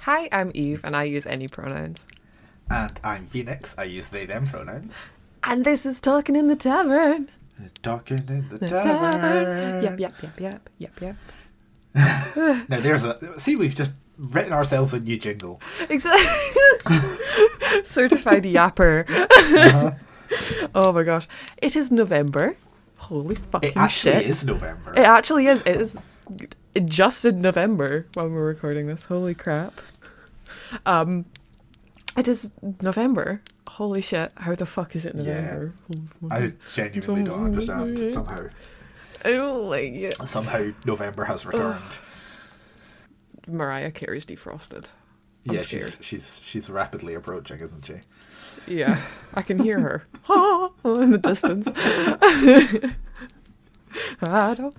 Hi, I'm Eve, and I use any pronouns. And I'm Phoenix. I use they, them pronouns. And this is Talkin in the Tavern. Talking in the Tavern. tavern. Yep. Now there's a... See, we've just written ourselves a new jingle. Exactly. Certified yapper. Oh my gosh. It is November. Holy fucking shit. It actually is November. It actually is. It is just in November when we're recording this. Holy crap. It is November. Holy shit. How the fuck is it November? Yeah. I genuinely don't understand somehow. I don't like it. Somehow November has returned. Mariah Carey's defrosted. I'm Yeah, scared. she's rapidly approaching, isn't she? Yeah, I can hear her in the distance. I don't.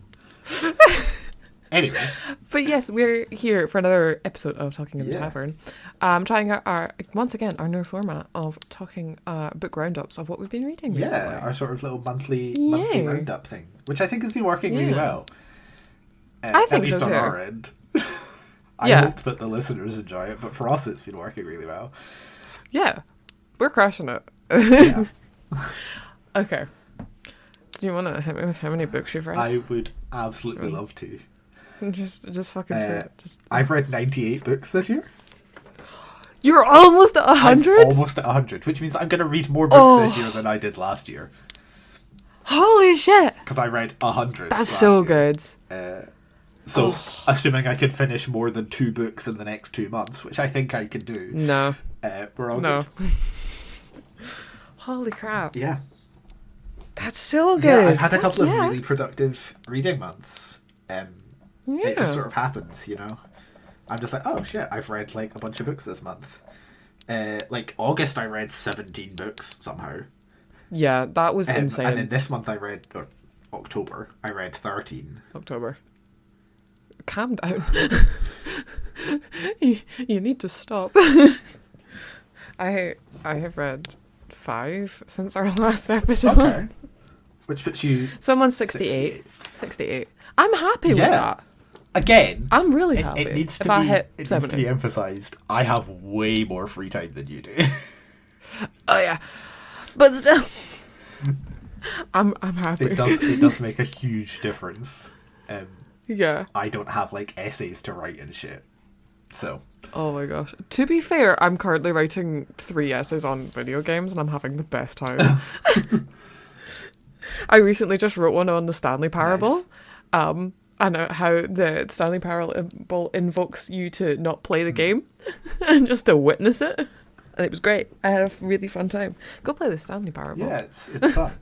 Anyway. But yes, we're here for another episode of Talking in the Tavern. Trying out once again our new format of talking book roundups of what we've been reading recently. Yeah, our sort of little monthly roundup thing, which I think has been working really well. I think at least so on too. our end. I hope that the listeners enjoy it, but for us it's been working really well. Yeah, we're crushing it. Yeah. Okay. Do you want to hit me with how many books you've read? I would absolutely love to. Just fucking say it. I've read 98 books this year. You're almost at 100? I'm almost at 100, which means I'm going to read more books this year than I did last year. Holy shit! Because I read 100 That's so year. good. Assuming I could finish more than 2 books in the next 2 months, which I think I could do. No. We're all No. good. Holy crap. Yeah. That's so good. Yeah, I've had a couple of really productive reading months. It just sort of happens, you know. I'm just like, oh shit, I've read like a bunch of books this month. Like August, I read 17 books somehow. Yeah, that was insane. And then this month I read, or October, I read 13. October. Calm down. you need to stop. I have read 5 since our last episode. Okay. Which puts you... Someone's 68. 68. I'm happy with that. Again, I'm really happy. It needs if to I be, hit it 70. needs to be emphasised. I have way more free time than you do. Oh yeah, but still, I'm happy. It does make a huge difference. Yeah. I don't have like essays to write and shit. So. Oh my gosh. To be fair, I'm currently writing 3 essays on video games, and I'm having the best time. I recently just wrote one on the Stanley Parable. Nice. And how the Stanley Parable invokes you to not play the game and just to witness it. And it was great. I had a really fun time. Go play the Stanley Parable. Yeah, it's fun.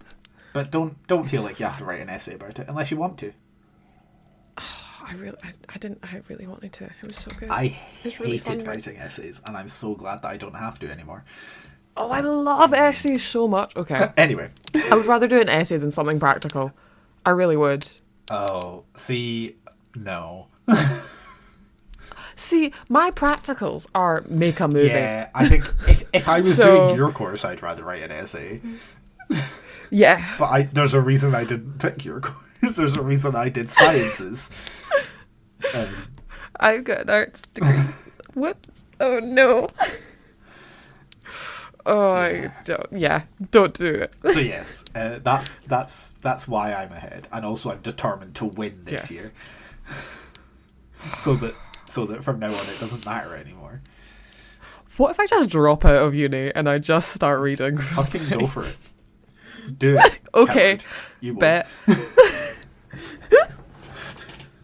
But don't feel like you have to write an essay about it unless you want to. I really wanted to. It was so good. I It's really hated fun, writing essays, and I'm so glad that I don't have to anymore. Oh, I love essays so much. Okay. Anyway. I would rather do an essay than something practical. I really would. Oh, see, no. See, my practicals are make a movie. Yeah, I think if I was doing your course, I'd rather write an essay. Yeah. But there's a reason I didn't pick your course. There's a reason I did sciences. I've got an arts degree. Whoops. Oh no. Oh, I don't. Yeah, don't do it. So yes, that's why I'm ahead, and also I'm determined to win this year. So that from now on it doesn't matter anymore. What if I just drop out of uni and I just start reading? Fucking go for it. Do it. Okay. Coward. You won't. Bet.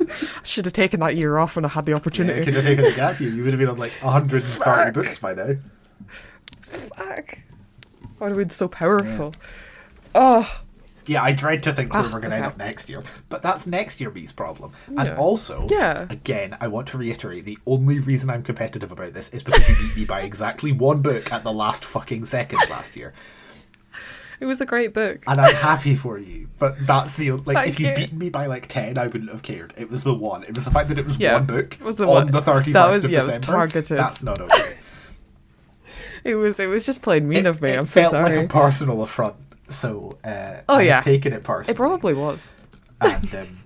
I should have taken that year off when I had the opportunity. Yeah, could have taken a gap year. You would have been on like 130 books by now. Fuck. I would have been so powerful. Oh. Yeah, I dread to think where we're going to okay. end up next year. But that's next year B's problem. And also, again, I want to reiterate, the only reason I'm competitive about this is because you beat me by exactly 1 book at the last fucking second last year. It was a great book. And I'm happy for you. But that's the... Like, Thank if you'd you. beaten me by like 10, I wouldn't have cared. It was the one. It was the fact that it was 1 book it was the on one. the 31st That was, of yeah, December. it was targeted. That's not okay. It was just plain mean of me. I'm so felt sorry. like a personal affront. So, yeah. I've taken it personally. It probably was. And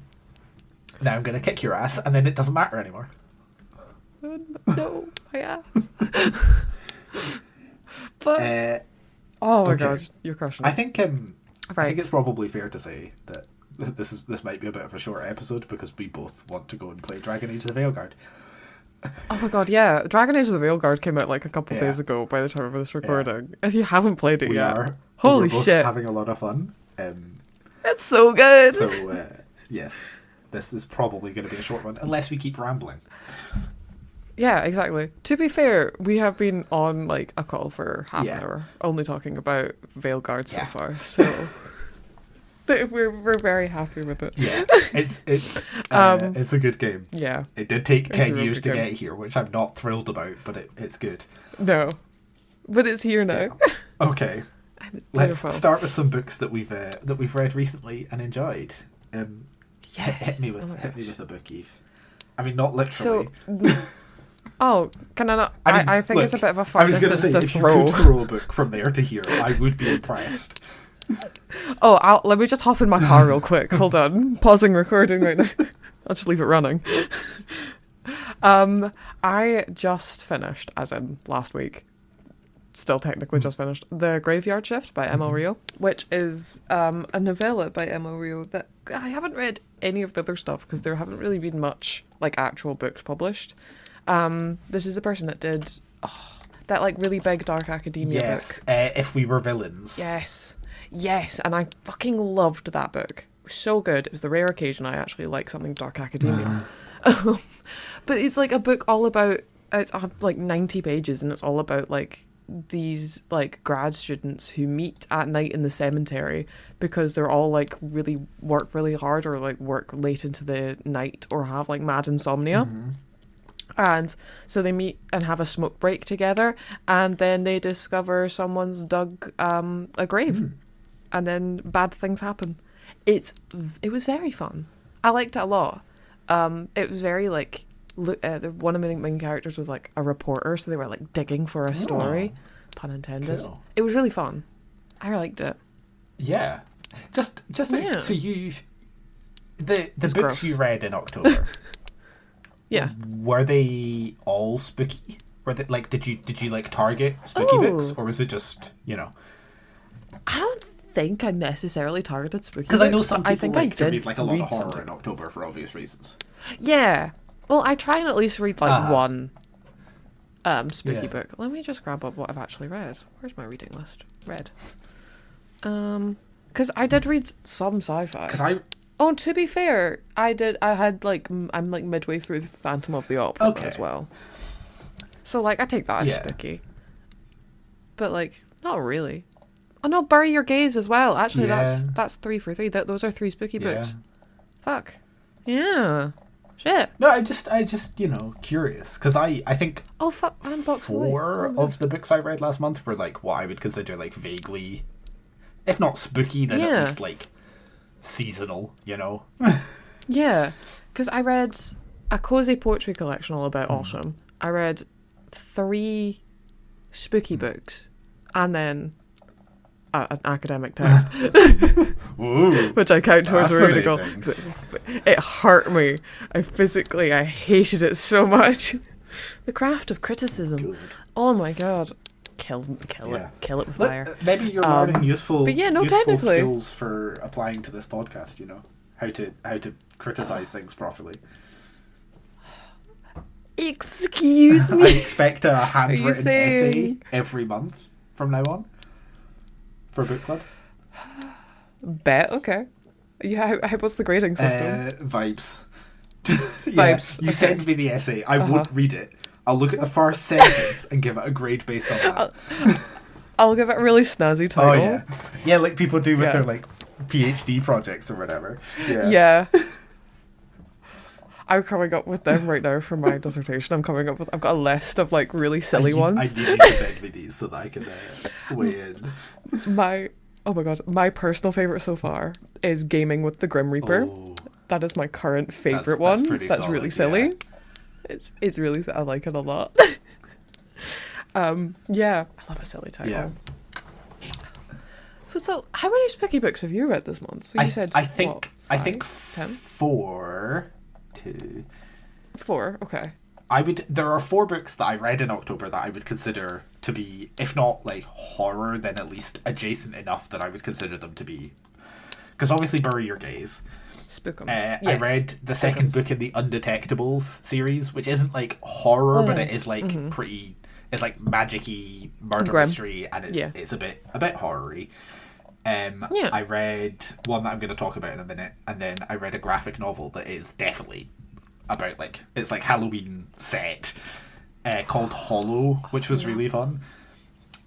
now I'm going to kick your ass, and then it doesn't matter anymore. No, my ass. But oh my god, you're crushing it. I think I think it's probably fair to say that this might be a bit of a short episode because we both want to go and play Dragon Age of the Veilguard. Oh my god, yeah. Dragon Age of the Veilguard came out like a couple days ago by the time of this recording. Yeah. If you haven't played it yet, holy shit. We're having a lot of fun. It's so good. So, yes, this is probably going to be a short one unless we keep rambling. Yeah, exactly. To be fair, we have been on like a call for half an hour, only talking about Veilguard so far. So we're very happy with it. Yeah, it's a good game. Yeah, it did take 10 years to get here, which I'm not thrilled about, but it's good. No, but it's here now. Yeah. Okay, let's start with some books that we've read recently and enjoyed. Hit me with a book, Eve. I mean, not literally. So, oh, can I not? I think it's a bit of a far distance to if throw. You could throw a book from there to here, I would be impressed. Oh, let me just hop in my car real quick. Hold on. Pausing recording right now. I'll just leave it running. I just finished, as in last week, still technically just finished, The Graveyard Shift by Emma Rio, which is a novella by Emma Rio that I haven't read any of the other stuff because there haven't really been much like actual books published. This is the person that did that like really big dark academia book. If We Were Villains. Yes, and I fucking loved that book. It was so good. It was the rare occasion I actually like something dark academia. But it's like a book all about, it's like 90 pages and it's all about like these like grad students who meet at night in the cemetery because they're all like work really hard or like work late into the night or have like mad insomnia. And so they meet and have a smoke break together and then they discover someone's dug a grave. And then bad things happen. It was very fun. I liked it a lot. It was very like one of the main characters was like a reporter, so they were like digging for a story, pun intended. Cool. It was really fun. I liked it. Yeah, just like, so you the books gross. You read in October. Yeah, were they all spooky? Were they like did you like target spooky books, or was it just I don't think I necessarily targeted spooky because I know some people I think like I to did read like a lot of horror in October for obvious reasons. Yeah, well, I try and at least read like one spooky book. Let me just grab up what I've actually read. Where's my reading list? Read. Because I did read some sci-fi. Oh, to be fair, I'm like midway through Phantom of the Opera as well. So like I take that as spooky. But like not really. Oh no, Bury Your Gaze as well. Actually, that's 3 for 3. Those are 3 spooky books. Fuck. Yeah. Shit. No, I just curious because I think fuck, and Box 4 of the books I read last month were like what I would consider like vaguely, if not spooky, then at least like seasonal. Yeah, because I read a cozy poetry collection all about autumn. I read 3 spooky books, and then an academic text, which I count towards a reading goal. It hurt me. I hated it so much. The craft of criticism. Good. Oh my god. Kill it with fire. Maybe you're learning useful technically skills for applying to this podcast, how to criticize things properly. Excuse me. I expect a handwritten essay every month from now on for a book club. Bet, okay. Yeah, what's the grading system? Vibes. Vibes. You send me the essay. I won't read it. I'll look at the first sentence and give it a grade based on that. I'll give it a really snazzy title. Oh yeah, yeah, like people do with their like PhD projects or whatever. Yeah. I'm coming up with them right now for my dissertation. I've got a list of like really silly ones. I need you to send me these so that I can weigh in. My personal favourite so far is Gaming with the Grim Reaper. Oh, that is my current favourite one. That's solid, really silly. Yeah. It's really, I like it a lot. I love a silly title. Yeah. So, how many spooky books have you read this month? So you said I think 10? 4. 2. 4, okay. There are 4 books that I read in October that I would consider to be, if not like horror, then at least adjacent enough that I would consider them to be. Because obviously, Bury Your Gaze. Spookums. Yes. I Yes. read the second book in the Undetectables series, which isn't like horror, but it is like pretty. It's like magic-y murder Grim. mystery, and it's a bit horror-y. I read one that I'm going to talk about in a minute, and then I read a graphic novel that is definitely about like it's like Halloween set, called Hollow, which was really fun.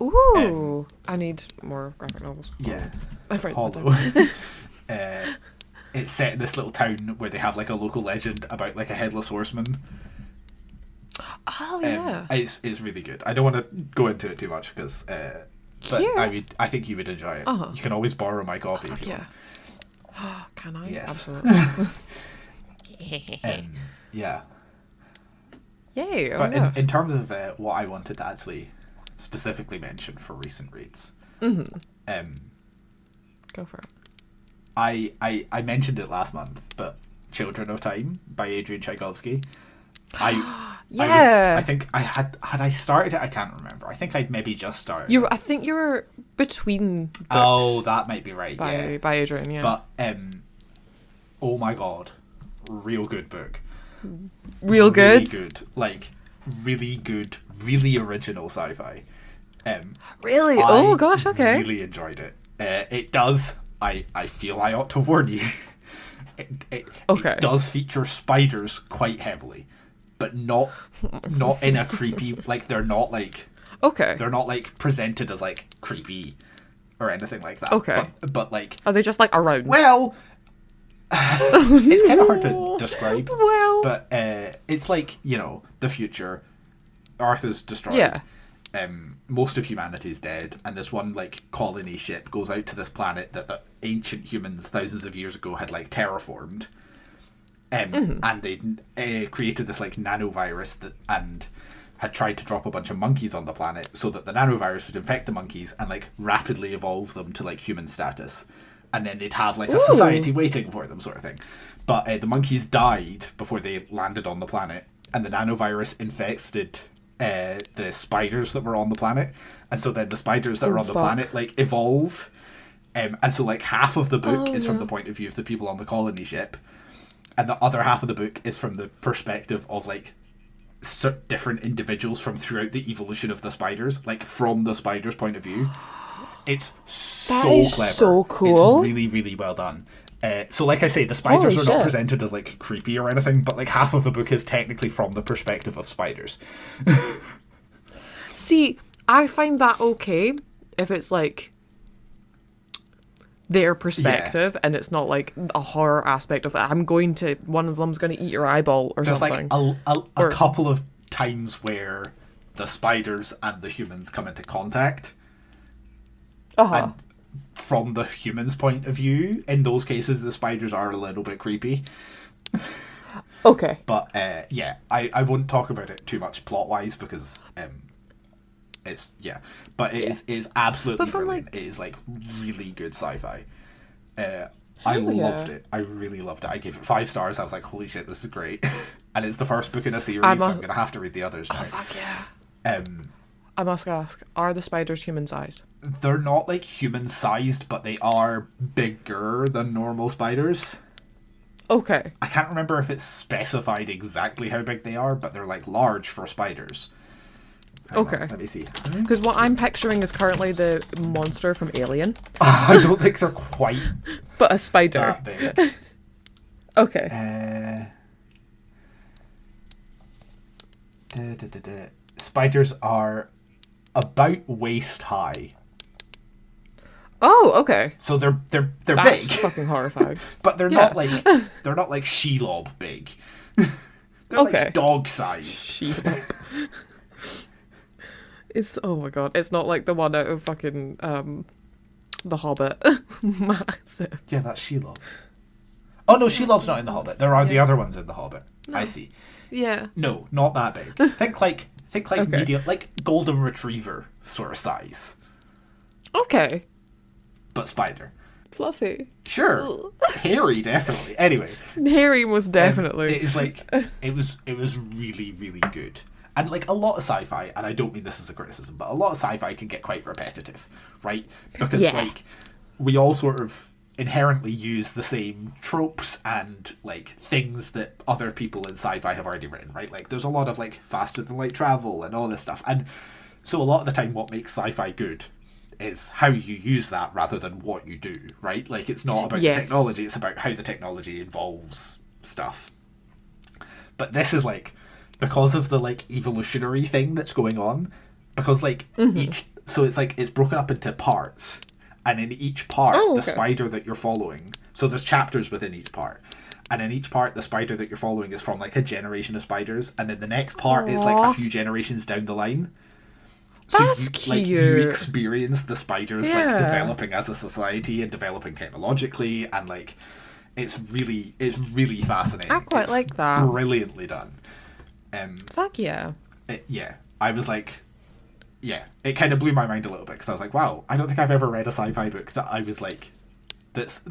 Ooh, I need more graphic novels. Yeah, I've read Hollow. It's set in this little town where they have like a local legend about like a headless horseman. Oh yeah, it's really good. I don't want to go into it too much because, but I think you would enjoy it. You can always borrow my copy. Fuck yeah. Can I? Yes. Absolutely. Yeah. Yay! Oh But my gosh. in terms of what I wanted to actually specifically mention for recent reads, Go for it. I mentioned it last month, but Children of Time by Adrian Tchaikovsky. I think I had I started it. I can't remember. I think I'd maybe just started. I think you were between books. Oh, that might be right. By Adrian, yeah. But oh my god, real good book. Real good. Really good, like really good, really original sci-fi. Really? Oh gosh. Okay. Really enjoyed it. It does. I feel I ought to warn you. It does feature spiders quite heavily, but not in a creepy, like they're not like they're not like presented as like creepy or anything like that. Okay. But like, are they just like around? well, it's kind of hard to describe. Well, but it's like, you know, the future. Earth is destroyed. Yeah. Most of humanity is dead, and this one like colony ship goes out to this planet that the ancient humans thousands of years ago had like terraformed, and they created this like nanovirus and had tried to drop a bunch of monkeys on the planet so that the nanovirus would infect the monkeys and like rapidly evolve them to like human status, and then they'd have like a society waiting for them, sort of thing. But the monkeys died before they landed on the planet, and the nanovirus infected the spiders that were on the planet, and so then the spiders that were on the planet like evolve, and so like half of the book is from the point of view of the people on the colony ship, and the other half of the book is from the perspective of like different individuals from throughout the evolution of the spiders, like from the spiders' point of view. It's so clever. So cool. It's really, really well done. So like I say, the spiders are not presented as like creepy or anything, but like half of the book is technically from the perspective of spiders. See, I find that okay if it's like their perspective and it's not like a horror aspect of it. One of them's going to eat your eyeball or There's something. like a couple of times where the spiders and the humans come into contact. And from the human's point of view, in those cases, the spiders are a little bit creepy. Okay. But I won't talk about it too much plot-wise because it's but it is absolutely brilliant. Like, it is like really good sci-fi. I loved it. I really loved it. I gave it 5 stars. I was like, holy shit, this is great. And it's the first book in a series, so I'm gonna have to read the others now. Oh fuck yeah. I must ask, are the spiders human-sized? They're not like human-sized, but they are bigger than normal spiders. Okay. I can't remember if it's specified exactly how big they are, but they're like large for spiders. Okay. Let me see. Because what I'm picturing is currently the monster from Alien. I don't think they're quite but a spider. that big. Okay. Spiders are about waist high. Oh, okay. So they're That's big. fucking horrifying. But they're not like Shelob big. They're like dog size. Shelob. It's oh my god. It's not like the one out of fucking The Hobbit. Massive. Yeah, that's Shelob. Oh no, Shelob's not in The Hobbit. There are the other ones in The Hobbit. No. I see. Yeah. No, not that big. Think like medium, like golden retriever sort of size. Okay. But spider. Fluffy. Sure. Hairy, definitely. Anyway. Hairy was definitely. It is like, it was really, really good. And like a lot of sci-fi, and I don't mean this as a criticism, but a lot of sci-fi can get quite repetitive, right? Because like, we all sort of inherently use the same tropes and like things that other people in sci-fi have already written, right? Like there's a lot of like faster than light travel and all this stuff. And so a lot of the time what makes sci-fi good is how you use that rather than what you do, right? Like it's not about the technology, it's about how the technology involves stuff. But this is like, because of the like evolutionary thing that's going on, because like so it's like it's broken up into parts, and in each part the spider that you're following, so there's chapters within each part, and in each part the spider that you're following is from like a generation of spiders, and then the next part is like a few generations down the line. So that's cute. Like you experience the spiders like developing as a society and developing technologically, and like it's really fascinating. I quite like that. Brilliantly done. Fuck yeah. I was like, it kind of blew my mind a little bit, because I was like, wow, I don't think I've ever read a sci-fi book that I was like, that's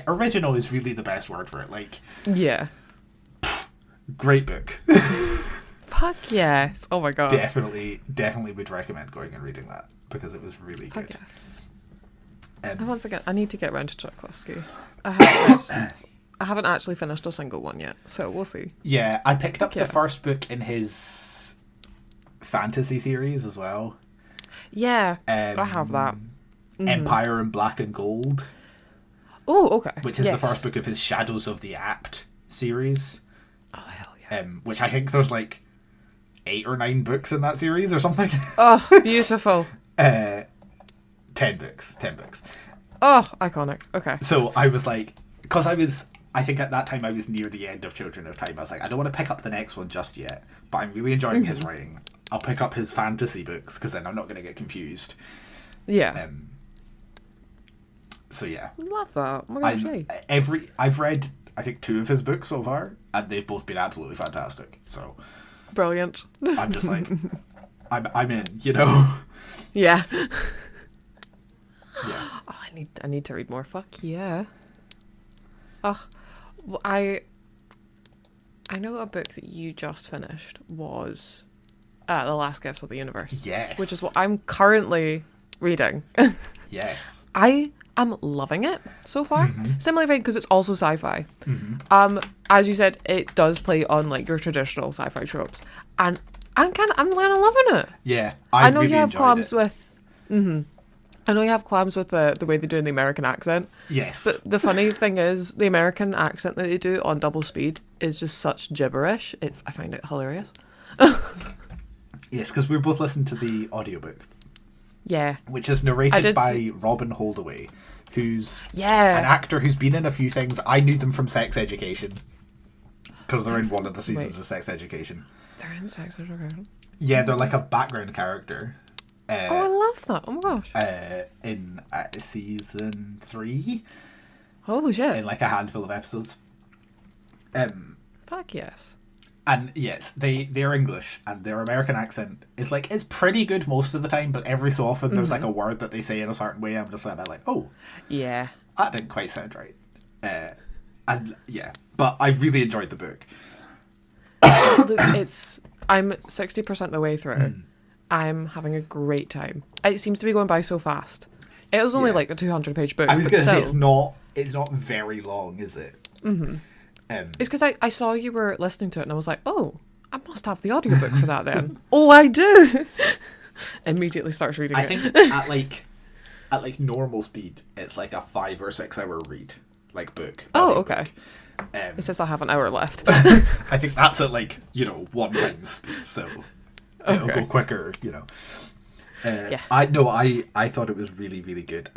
original is really the best word for it. Like, great book. Fuck yes. Oh my god. Definitely would recommend going and reading that, because it was really good. Fuck yeah. And once again, I need to get around to Tchaikovsky. I haven't actually finished a single one yet, so we'll see. Yeah, I picked up the first book in his fantasy series as well. Yeah, I have that. Empire in Black and Gold. Oh, okay. Which is the first book of his Shadows of the Apt series. Oh, hell yeah. Which I think there's like 8 or 9 books in that series or something. Oh, beautiful. 10 books. Oh, iconic. Okay. So I was like, because I think at that time I was near the end of Children of Time. I was like, I don't want to pick up the next one just yet, but I'm really enjoying his writing. I'll pick up his fantasy books, because then I'm not going to get confused. Yeah. So yeah. Love that. Oh my gosh, I've read, I think, 2 of his books so far, and they've both been absolutely fantastic. So brilliant. I'm just like, I'm in, you know. Yeah. Yeah. Oh, I need to read more. Fuck yeah. Oh, well, I know a book that you just finished was The Last Gifts of the Universe. Yes. Which is what I'm currently reading. Yes. I am loving it so far. Similar vein, because it's also sci-fi. As you said, it does play on like your traditional sci-fi tropes, and I'm kind of loving it. Yeah, I know really you have qualms with. I know you have qualms with the way they do in the American accent. Yes. But the funny thing is, the American accent that they do on double speed is just such gibberish. I find it hilarious. Yes, because we both listened to the audiobook. Yeah. Which is narrated by Robin Holdaway, who's an actor who's been in a few things. I knew them from Sex Education, because they're in one of the seasons of Sex Education. They're in Sex Education? Yeah, they're like a background character. I love that. Oh my gosh. In season 3. Holy shit. In like a handful of episodes. Fuck yes. And yes, they're English, and their American accent is like, it's pretty good most of the time, but every so often there's like a word that they say in a certain way. I'm just like, oh, yeah, that didn't quite sound right. And yeah, but I really enjoyed the book. Look, I'm 60% of the way through. I'm having a great time. It seems to be going by so fast. It was only like a 200-page book. I was going to say, it's not very long, is it? It's because I saw you were listening to it, and I was like, oh, I must have the audiobook for that then. Oh, I do. Immediately starts reading it. I think at like normal speed, it's like a 5 or 6 hour read, like book. Oh, okay. It says I have an hour left. I think that's at like, 1 times speed, so it'll go quicker, Yeah. I thought it was really, really good.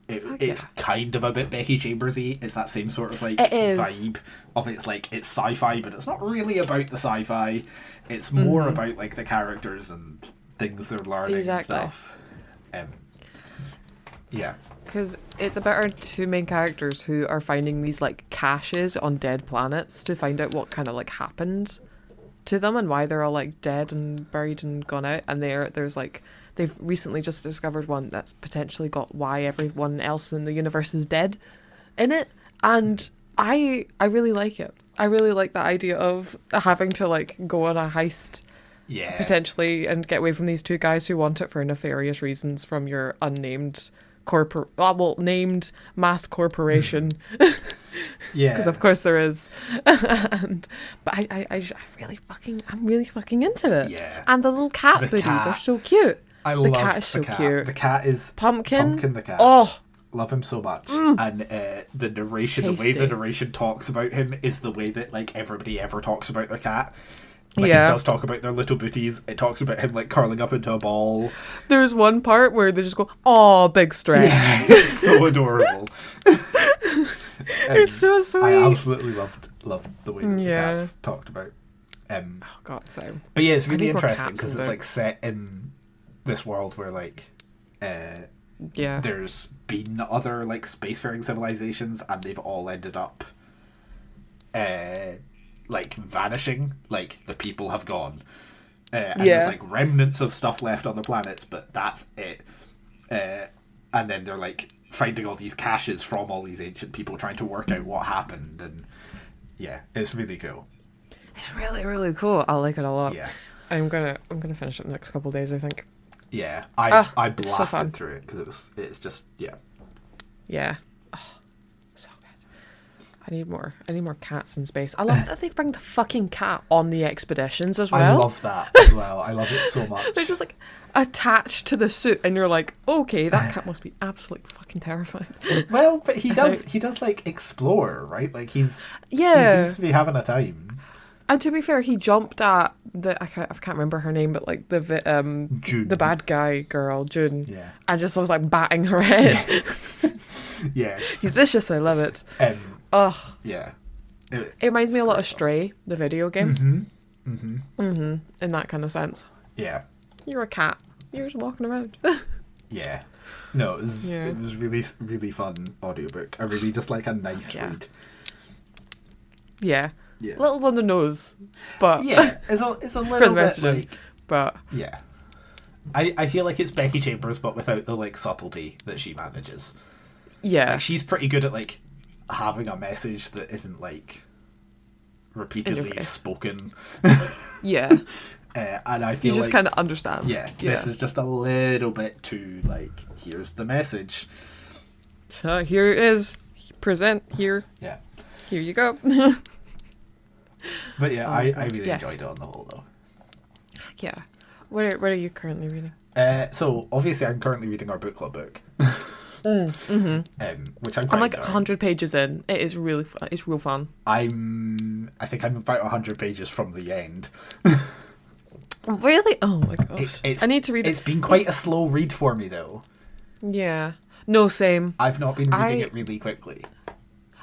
It's kind of a bit Becky Chambersy. It's that same sort of like vibe of it's sci-fi, but it's not really about the sci-fi. It's more about like the characters and things they're learning and stuff. Yeah. Because it's about our 2 main characters who are finding these like caches on dead planets to find out what kind of like happened to them and why they're all like dead and buried and gone out, and there's like they've recently just discovered one that's potentially got why everyone else in the universe is dead in it, and I really like it. I really like the idea of having to like go on a heist potentially and get away from these two guys who want it for nefarious reasons from your unnamed named mass corporation. Yeah, because of course there is. But I'm really fucking into it. Yeah, and the little cat booties are so cute. The cat is so cute. The cat is Pumpkin the cat. Oh, love him so much. And the narration, the way the Tasty. narration talks about him is the way that like everybody ever talks about their cat. Like, Yeah. it does talk about their little booties. It talks about him like curling up into a ball. there's one part where they just go, "Oh, big stretch." Yeah, it's so adorable. It's so sweet. I absolutely loved the way that the Yeah. cats talked about. Oh god, same. But yeah, it's I really need more interesting cats because in it's like books. set in this world where like Yeah. there's been other like spacefaring civilizations and they've all ended up like vanishing, like the people have gone, and there's like remnants of stuff left on the planets, but that's it. And then they're like finding all these caches from all these ancient people, trying to work out what happened, and yeah, it's really cool. It's really, really cool. I like it a lot. Yeah, I'm gonna finish it in the next couple of days, I think. yeah, I it's so fun. blasted through it because it's just Yeah. Oh, so good. I need more cats in space. I love that they bring the fucking cat on the expeditions as well. I love that as well. I love it so much. They're just like attached to the suit, and you're like, okay, that cat must be absolutely fucking terrifying. Well, but he does like explore, right? Like he Yeah. seems to be having a time. And to be fair, he jumped at I can't remember her name, but like June. the bad guy girl, June. Yeah. And just was like batting her head. Yes. He's vicious. I love it. Oh, Yeah. it reminds me a lot of Stray, the video game. In that kind of sense. Yeah. You're a cat. You're just walking around. Yeah. No, it was Yeah. it was really really fun audiobook. I really just like a nice Yeah. read. Yeah. Yeah. Little on the nose, but Yeah, it's a little bit messaging. like but yeah. I feel like it's Becky Chambers but without the like subtlety that she manages. yeah. Like, she's pretty good at like having a message that isn't like repeatedly face. spoken. Yeah. And I feel You just like kind of understand. yeah, this is just a little bit too like here's the message. Here it is. Present here. Yeah. Here you go. But yeah, I really yes. enjoyed it on the whole though. Yeah. What are you currently reading? So obviously I'm currently reading our book club book. Which I'm quite I'm like enjoying. 100 pages in. It is really fun. It's real fun. I think I'm about 100 pages from the end. Really? Oh my gosh. I need to read it. It's been quite a slow read for me though. Yeah. No, same. I've not been reading it really quickly.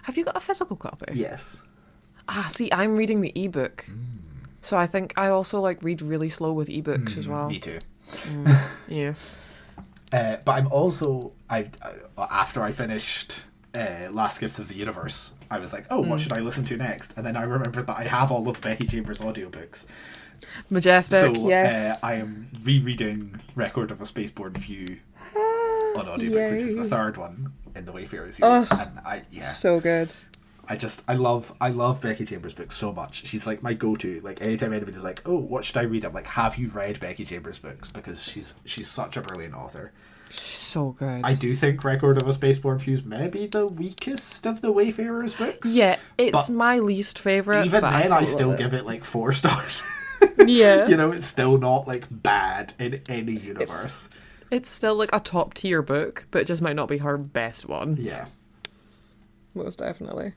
Have you got a physical copy? Yes. See, I'm reading the ebook. So I think I also like read really slow with ebooks as well. Me too. Yeah. But I'm also after I finished Last Gifts of the Universe, I was like, oh, what should I listen to next? And then I remembered that I have all of Becky Chambers' audiobooks. Majestic, So yes. I am rereading Record of a Spaceborne View on audiobook, which is the third one in the Wayfarer series. And So good. I love Becky Chambers' books so much. She's like my go-to. Like anytime anybody's like, oh, what should I read? I'm like, have you read Becky Chambers' books? Because she's such a brilliant author. So good. I do think Record of a Spaceborne View is maybe the weakest of the Wayfarers books. Yeah, it's But my least favourite. Even but then, I love still give it like 4 stars. Yeah. You know, it's still not like bad in any universe. It's still like a top tier book, but it just might not be her best one. Yeah. Most definitely.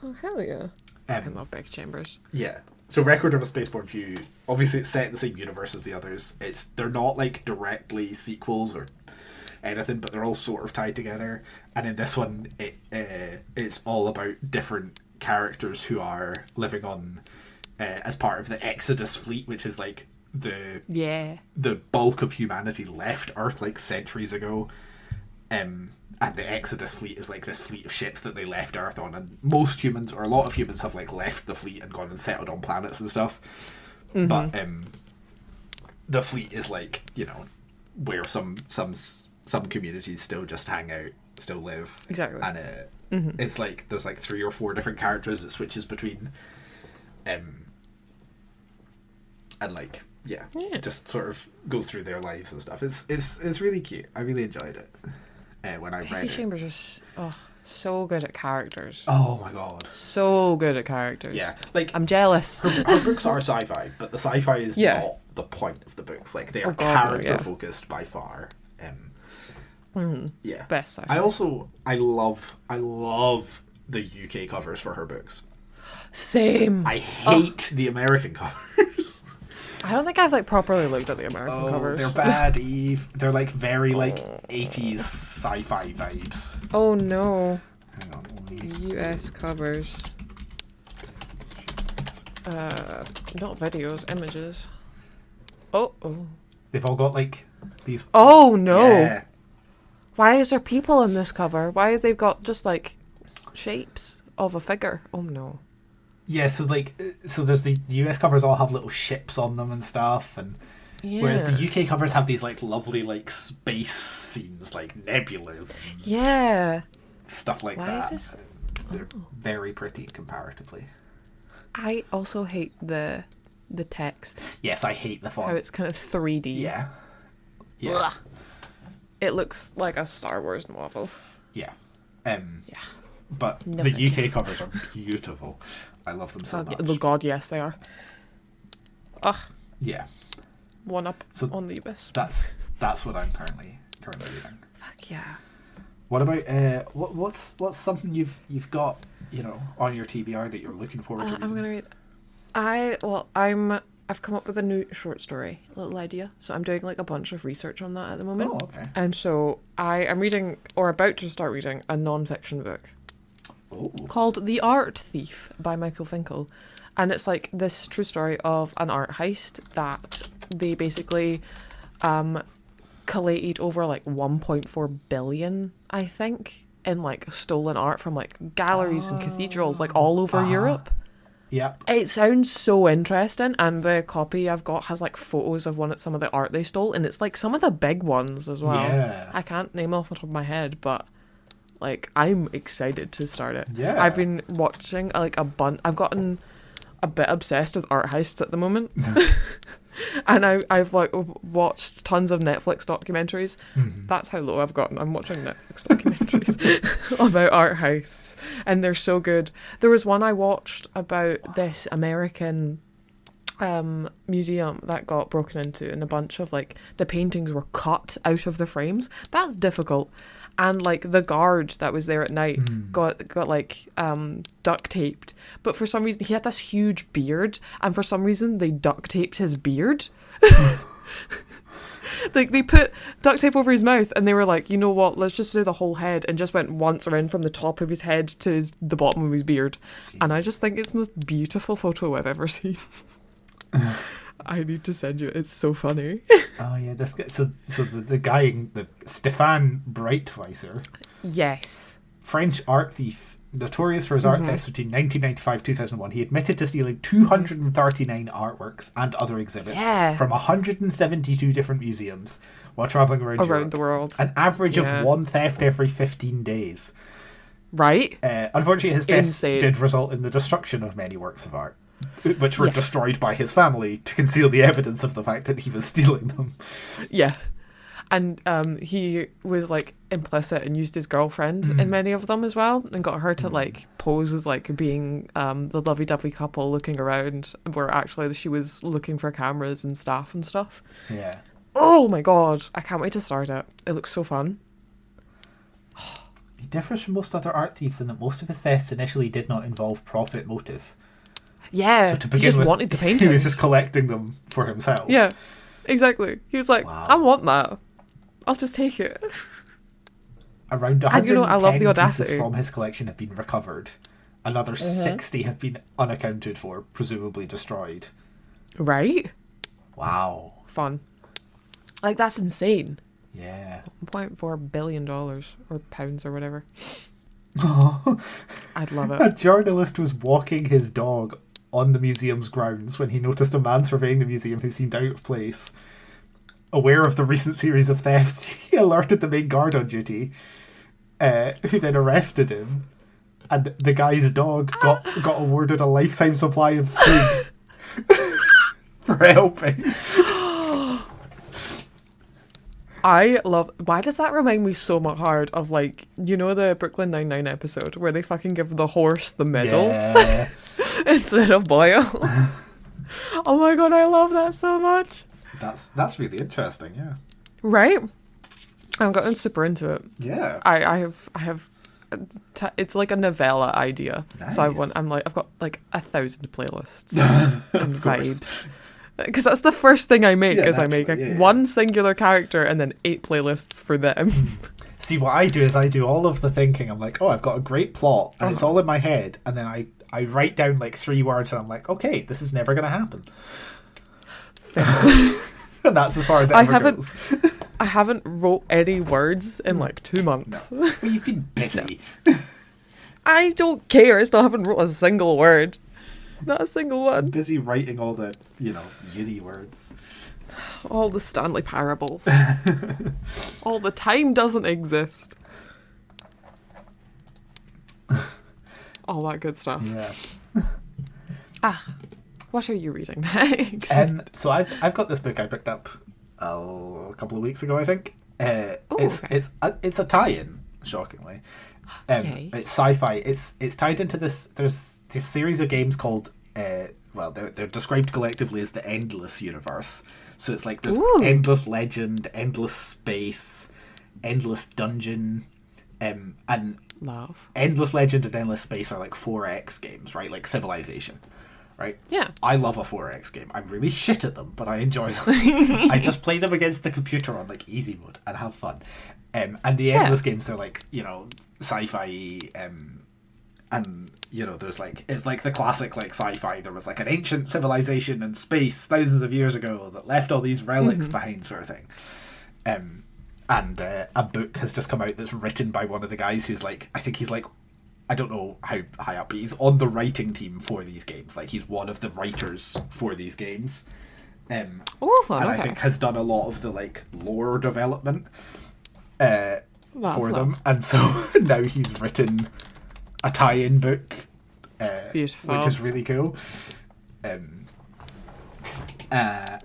Oh, hell yeah. I love Becky Chambers. Yeah. So Record of a Spaceborne View, obviously it's set in the same universe as the others. They're not like directly sequels or anything, but they're all sort of tied together. And in this one, it's all about different characters who are living on as part of the Exodus fleet, which is like the bulk of humanity left Earth like centuries ago. And the Exodus fleet is like this fleet of ships that they left Earth on, and most humans, or a lot of humans, have like left the fleet and gone and settled on planets and stuff. But the fleet is like, where some communities still just hang out, still live. Exactly. And it's like there's like 3 or 4 different characters it switches between, and like just sort of goes through their lives and stuff. It's really cute. I really enjoyed it when I read it. Chambers is so good at characters. Oh my god. So good at characters. Yeah. Like, I'm jealous. her books are sci-fi, but the sci-fi is not the point of the books. Like, they are character focused by far. Yeah. Best sci-fi. I love the UK covers for her books. Same. I hate the American covers. I don't think I've like properly looked at the American covers. They're bad, Eve. They're like very 80s sci-fi vibes. Oh no. Hang on, US covers. Not videos, images. Oh. They've all got like these. Oh no. Yeah. Why is there people in this cover? Why have they got just like shapes of a figure? Oh no. Yeah, so there's the US covers all have little ships on them and stuff, and whereas the UK covers have these like lovely like space scenes, like nebulas. Yeah. Stuff like that. Why is this? They're very pretty comparatively. I also hate the text. Yes, I hate the font. How it's kind of 3D. Yeah. Ugh. It looks like a Star Wars novel. Yeah. But No, the UK covers are beautiful. I love them so much. Oh god, yes they are. Yeah. One up on the US. That's what I'm currently reading. Fuck yeah. What about what's something you've got on your TBR that you're looking forward to reading? I'm gonna read. I've come up with a new short story, little idea. So I'm doing like a bunch of research on that at the moment. Oh, okay. And so I am reading, or about to start reading, a non-fiction book called The Art Thief by Michael Finkel. And it's like this true story of an art heist that they basically collated over like 1.4 billion, I think, in like stolen art from like galleries and cathedrals like all over Europe. Yeah. It sounds so interesting, and the copy I've got has like photos of some of the art they stole, and it's like some of the big ones as well. Yeah. I can't name off the top of my head, but like I'm excited to start it. Yeah. I've been watching like a bunch. I've gotten a bit obsessed with art heists at the moment. And I've like watched tons of Netflix documentaries. Mm-hmm. That's how low I've gotten. I'm watching Netflix documentaries about art heists, and they're so good. There was one I watched about this American museum that got broken into, and a bunch of like the paintings were cut out of the frames. That's difficult. And like the guard that was there at night got like duct taped, but for some reason he had this huge beard, and for some reason they duct taped his beard. Like they put duct tape over his mouth, and they were like, you know what? Let's just do the whole head, and just went once around from the top of his head to the bottom of his beard. And I just think it's the most beautiful photo I've ever seen. I need to send you it. It's so funny. Oh yeah, this guy. So the guy, the Stefan Breitweiser. Yes. French art thief, notorious for his art thefts between 1995 2001. He admitted to stealing 239 artworks and other exhibits from 172 different museums while traveling around the world. An average of one theft every 15 days. Right. Unfortunately, his thefts did result in the destruction of many works of art, which were destroyed by his family to conceal the evidence of the fact that he was stealing them. Yeah. And he was like implicit and used his girlfriend in many of them as well, and got her to like pose as like being the lovey-dovey couple looking around, where actually she was looking for cameras and staff and stuff. Yeah. Oh my god, I can't wait to start it. It looks so fun. He differs from most other art thieves in that most of his thefts initially did not involve profit motive. Yeah, so to begin he just with, wanted the paintings. He was just collecting them for himself. Yeah, exactly. He was like, I want that. I'll just take it. Around 110 I love the audacity. pieces from his collection have been recovered. Another 60 have been unaccounted for, presumably destroyed. Right? Wow. Fun. Like, that's insane. Yeah. $1.4 billion, or pounds, or whatever. I'd love it. A journalist was walking his dog on the museum's grounds when he noticed a man surveying the museum who seemed out of place. Aware of the recent series of thefts, he alerted the main guard on duty, who then arrested him. And the guy's dog got awarded a lifetime supply of food for helping. I love... Why does that remind me so much hard of, like, you know the Brooklyn Nine-Nine episode where they fucking give the horse the medal instead of Boyle? Oh my god, I love that so much. That's really interesting, yeah. Right? I've gotten super into it. Yeah. I have it's like a novella idea. Nice. So I've got like 1,000 playlists and vibes. Because that's the first thing I make, is I make one singular character and then 8 playlists for them. See, what I do is I do all of the thinking. I'm like, oh, I've got a great plot, and it's all in my head, and then I write down like 3 words, and I'm like, okay, this is never going to happen. Fair. And that's as far as it ever goes. I haven't wrote any words in like 2 months. No. Well, you've been busy. No. I don't care. I still haven't wrote a single word. Not a single one. I'm busy writing all the, uni words. All the Stanley parables. All the time doesn't exist. All that good stuff. Yeah. What are you reading next? So I've got this book I picked up a couple of weeks ago, I think. It's a tie-in, shockingly. It's sci-fi. It's tied into this. There's this series of games called they're described collectively as the Endless Universe. So it's like there's Endless Legend, Endless Space, Endless Dungeon, and Love. Endless Legend and Endless Space are like 4X games, right? Like Civilization, right? Yeah. I love a 4X game. I'm really shit at them, but I enjoy them. I just play them against the computer on like easy mode and have fun. And the Endless games are like, sci-fi, and there's like, it's like the classic like sci-fi. There was like an ancient civilization in space thousands of years ago that left all these relics behind, sort of thing. And a book has just come out that's written by one of the guys who's like, I think he's like, I don't know how high up, but he's on the writing team for these games. Like he's one of the writers for these games. Fun. I think has done a lot of the like lore development for them, and so now he's written a tie-in book, Beautiful. which is really cool. So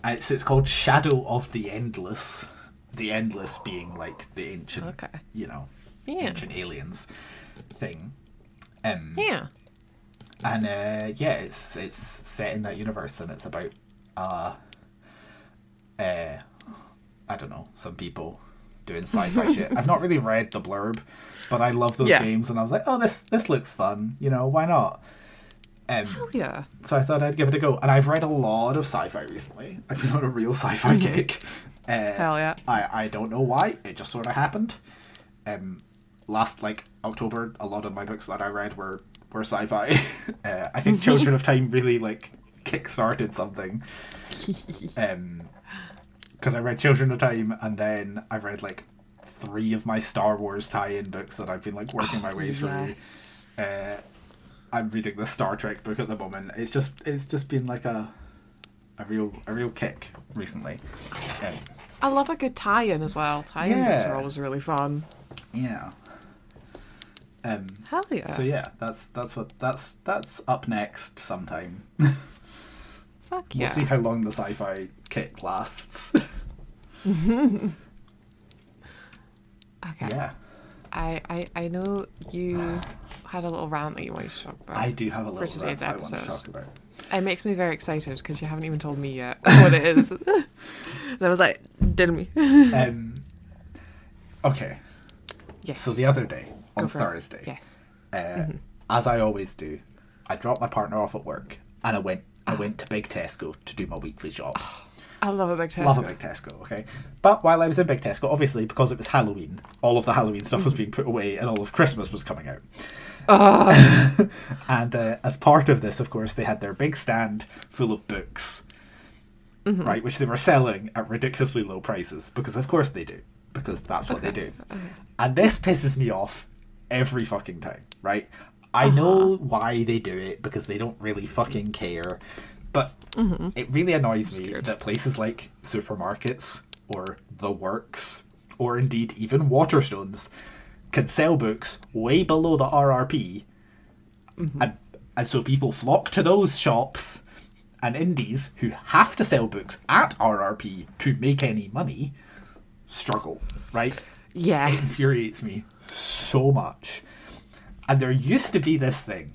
it's called Shadow of the Endless. The Endless being like the ancient, ancient aliens thing. And it's set in that universe, and it's about I don't know, some people doing sci-fi shit. I've not really read the blurb, but I love those games, and I was like, oh, this looks fun, why not? Hell yeah. So I thought I'd give it a go, and I've read a lot of sci-fi recently. I've been on a real sci-fi kick. Hell yeah. I don't know why, it just sort of happened. Last October, a lot of my books that I read were sci-fi. I think Children of Time really kick-started something. Because I read Children of Time, and then I read 3 of my Star Wars tie-in books that I've been working my way through. I'm reading the Star Trek book at the moment. It's just been a real kick recently. I love a good tie-in as well. Tie-in books are always really fun. Yeah. Hell yeah. So yeah, that's up next sometime. Fuck yeah. We'll see how long the sci-fi kick lasts. Okay. Yeah. I know you had a little rant that you wanted to talk about. I do have a for little today's rant episode. I want to talk about. It makes me very excited because you haven't even told me yet what it is. And I was like, didn't we? Okay. Yes. So the other day, on Thursday, yes. As I always do, I dropped my partner off at work, and I went to Big Tesco to do my weekly shop. I love a Big Tesco. Love a Big Tesco, okay? But while I was in Big Tesco, obviously, because it was Halloween, all of the Halloween stuff was being put away, and all of Christmas was coming out. And as part of this, of course, they had their big stand full of books, right, which they were selling at ridiculously low prices, because of course they do, because that's what they do. And this pisses me off every fucking time, right? I know why they do it, because they don't really fucking care. But it really annoys me that places like supermarkets or the works, or indeed even Waterstones, can sell books way below the RRP. And so people flock to those shops, and indies who have to sell books at RRP to make any money struggle, right? Yeah. It infuriates me so much. And there used to be this thing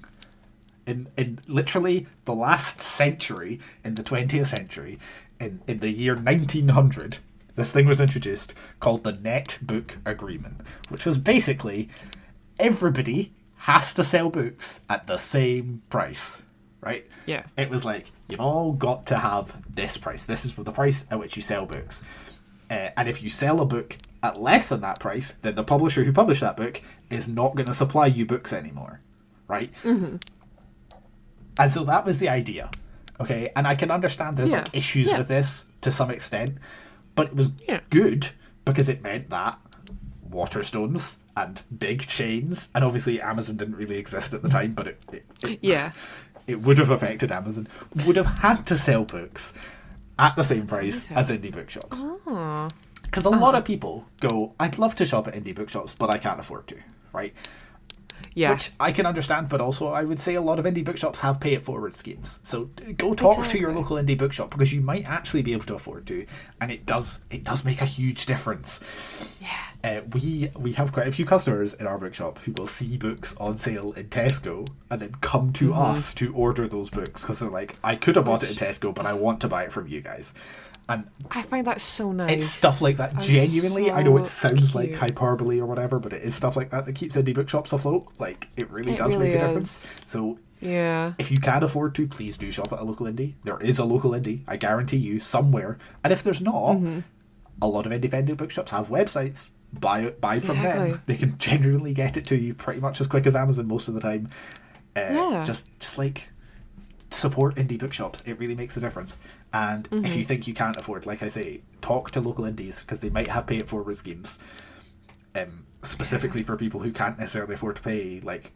in literally the last century, in the 20th century, in the year 1900, this thing was introduced called the Net Book Agreement, which was basically everybody has to sell books at the same price, right? Yeah. It was like, you've all got to have this price. This is the price at which you sell books. And if you sell a book at less than that price, then the publisher who published that book is not going to supply you books anymore, right? And so that was the idea, okay? And I can understand there's like issues with this to some extent, but it was good because it meant that Waterstones and big chains, and obviously Amazon didn't really exist at the time, but it would have affected Amazon, would have had to sell books at the same price as indie bookshops. Because a lot of people go, I'd love to shop at indie bookshops, but I can't afford to, right? Yeah. Which I can understand, but also I would say a lot of indie bookshops have pay it forward schemes. So go talk to your local indie bookshop, because you might actually be able to afford to, and it does make a huge difference. Yeah. We have quite a few customers in our bookshop who will see books on sale in Tesco and then come to us to order those books, because they're like, I could have bought it in Tesco, but I want to buy it from you guys. And I find that so nice. It's stuff like that. Genuinely, I know it sounds like hyperbole or whatever, but it is stuff like that that keeps indie bookshops afloat. Like, it really does make a difference. So, if you can afford to, please do shop at a local indie. There is a local indie, I guarantee you, somewhere. And if there's not, a lot of independent bookshops have websites. Buy from them. They can genuinely get it to you pretty much as quick as Amazon most of the time. Just like, support indie bookshops. It really makes a difference. And if you think you can't afford, like I say, talk to local indies, because they might have pay it forward schemes, specifically for people who can't necessarily afford to pay like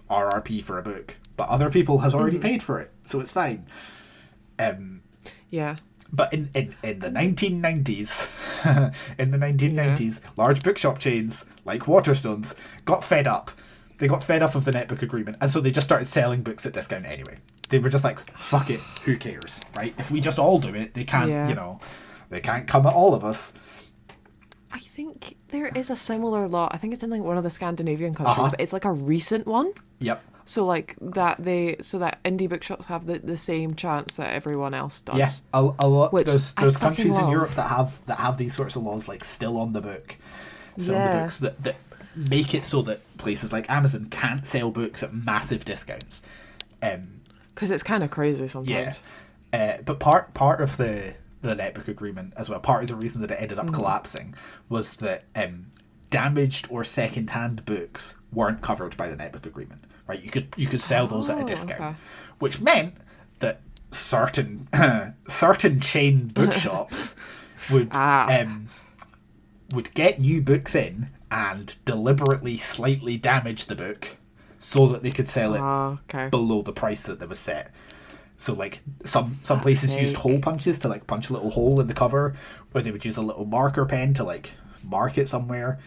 RRP for a book, but other people has already paid for it, so it's fine. But in the 1990s, large bookshop chains like Waterstones got fed up. They got fed up of the netbook agreement, and so they just started selling books at discount anyway. They were just like, fuck it, who cares, right? If we just all do it, they can't, they can't come at all of us. I think there is a similar law. I think it's in like one of the Scandinavian countries, but it's like a recent one. Yep. So like that indie bookshops have the same chance that everyone else does. Yeah, a lot. There's countries in Europe that have these sorts of laws like still on the book. So on the books that make it so that places like Amazon can't sell books at massive discounts. Because it's kind of crazy sometimes. But part of the netbook agreement as well, part of the reason that it ended up collapsing was that damaged or second-hand books weren't covered by the netbook agreement. Right, you could sell those at a discount, which meant that certain chain bookshops would get new books in and deliberately slightly damage the book so that they could sell it below the price that was set. So like some places used hole punches to like punch a little hole in the cover, or they would use a little marker pen to like mark it somewhere,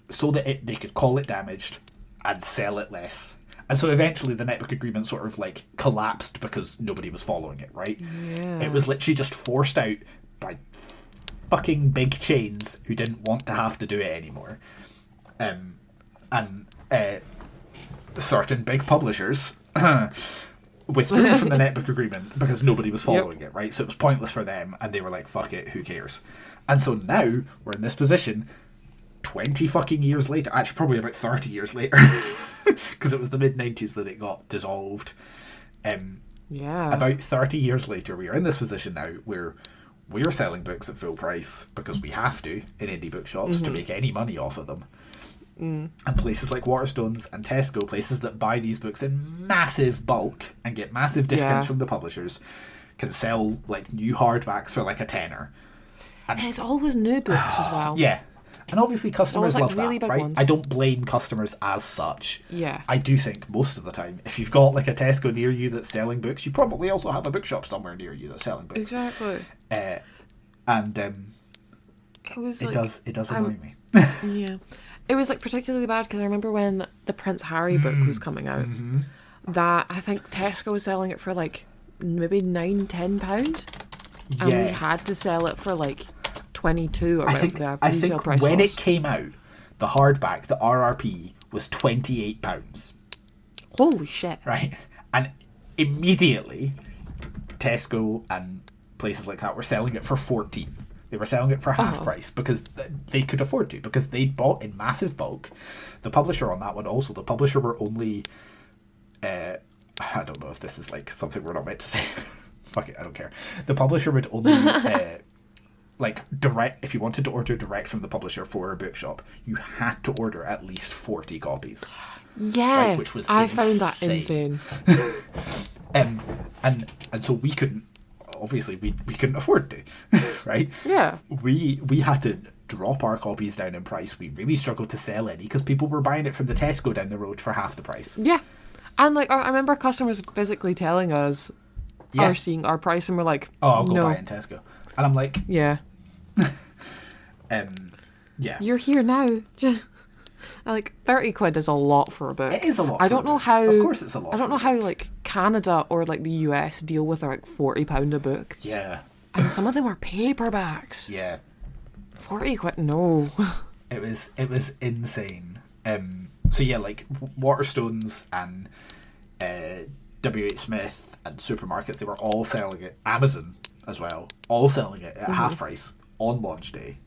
so that they could call it damaged and sell it less. And so eventually the netbook agreement sort of like collapsed because nobody was following it, right? Yeah. It was literally just forced out by fucking big chains who didn't want to have to do it anymore. And certain big publishers withdrew from the netbook agreement because nobody was following it, right? So it was pointless for them, and they were like, fuck it, who cares? And so now we're in this position 20 fucking years later, actually probably about 30 years later, because it was the mid-90s that it got dissolved. About 30 years later, we are in this position now where we're selling books at full price because we have to in indie bookshops to make any money off of them. And places like Waterstones and Tesco, places that buy these books in massive bulk and get massive discounts from the publishers, can sell like new hardbacks for like a tenner. And it's always new books as well. Yeah. And obviously customers like love really that, big right? ones. I don't blame customers as such. Yeah. I do think most of the time, if you've got like a Tesco near you that's selling books, you probably also have a bookshop somewhere near you that's selling books. Exactly. And it was it does annoy me. Yeah. It was like particularly bad because I remember when the Prince Harry book was coming out, that I think Tesco was selling it for like maybe £9-10, and we had to sell it for like 22 or whatever the retail price was. When it came out, the hardback, the RRP was £28. Holy shit! Right, and immediately Tesco and places like that were selling it for 14. They were selling it for half price because they could afford to, because they'd bought in massive bulk. The publisher on that one also, the publisher were only, I don't know if this is like something we're not meant to say. Fuck it, I don't care. The publisher would only, like direct, if you wanted to order direct from the publisher for a bookshop, you had to order at least 40 copies. Yeah, right, which was I insane. found that insane. And so we couldn't, obviously we couldn't afford to, right? Yeah. We had to drop our copies down in price. We really struggled to sell any because people were buying it from the Tesco down the road for half the price. Yeah. And like I remember customers physically telling us, are seeing our price, and we're like, oh, I'll go no. buy it in Tesco. And I'm like, yeah. Yeah. You're here now. Like 30 quid is a lot for a book. It is a lot. I don't know how. Of course, it's a lot. I don't know how like Canada or like the US deal with like £40 a book. Yeah. And some of them are paperbacks. Yeah. 40 quid, no. It was insane. So yeah, like Waterstones and W.H. Smith and supermarkets, they were all selling it. Amazon as well, all selling it at half price on launch day.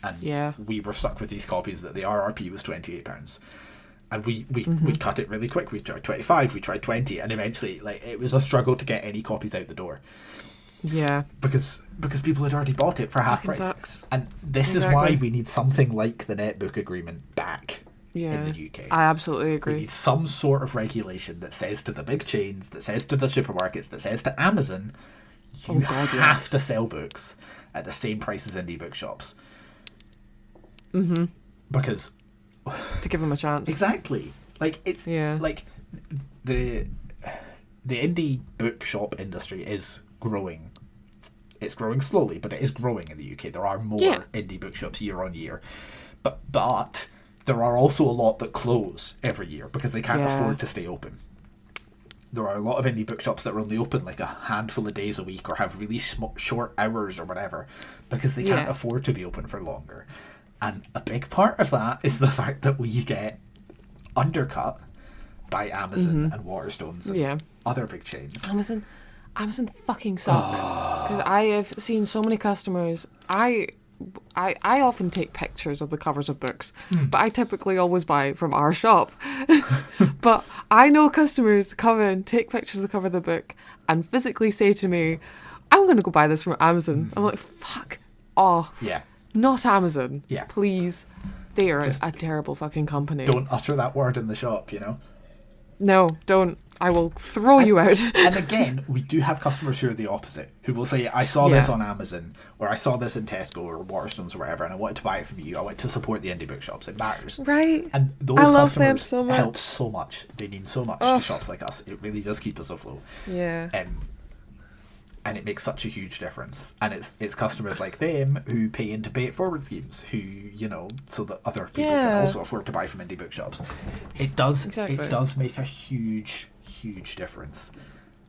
And we were stuck with these copies that the RRP was £28. And we cut it really quick. We tried 25, we tried 20, and eventually like it was a struggle to get any copies out the door. Yeah. Because people had already bought it for half price. Sucks. And this is why we need something like the netbook agreement back in the UK. I absolutely agree. We need some sort of regulation that says to the big chains, that says to the supermarkets, that says to Amazon, you have to sell books at the same price as indie bookshops. Because to give them a chance. Exactly. Like it's like the indie bookshop industry is growing. It's growing slowly, but it is growing in the UK. There are more indie bookshops year on year. But there are also a lot that close every year because they can't afford to stay open. There are a lot of indie bookshops that are only open like a handful of days a week or have really short hours or whatever because they can't afford to be open for longer. And a big part of that is the fact that we get undercut by Amazon and Waterstones and other big chains. Amazon fucking sucks. Because I have seen so many customers. I often take pictures of the covers of books, but I typically always buy from our shop. But I know customers come in, take pictures of the cover of the book, and physically say to me, I'm going to go buy this from Amazon. I'm like, fuck off. Yeah. Not Amazon. Yeah. Please. They are a terrible fucking company. Don't utter that word in the shop, you know? No, don't. I will throw you out. And again, we do have customers who are the opposite, who will say, I saw this on Amazon, or I saw this in Tesco or Waterstones or whatever, and I wanted to buy it from you. I want to support the indie bookshops. It matters. Right. And those customers help so much. They mean so much to shops like us. It really does keep us afloat. Yeah. And it makes such a huge difference. And it's customers like them who pay into pay it forward schemes, who, you know, so that other people can also afford to buy from indie bookshops. It does make a huge difference.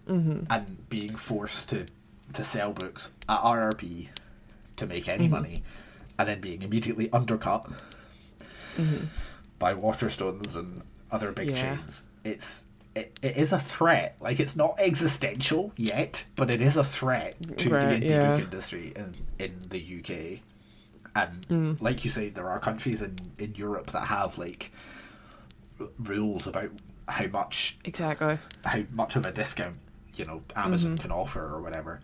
And being forced to sell books at RRP to make any money, and then being immediately undercut by Waterstones and other big chains, it is a threat. Like, it's not existential yet, but it is a threat to the indie book industry in the UK. And like you say, there are countries in Europe that have like rules about how much of a discount, you know, Amazon can offer or whatever.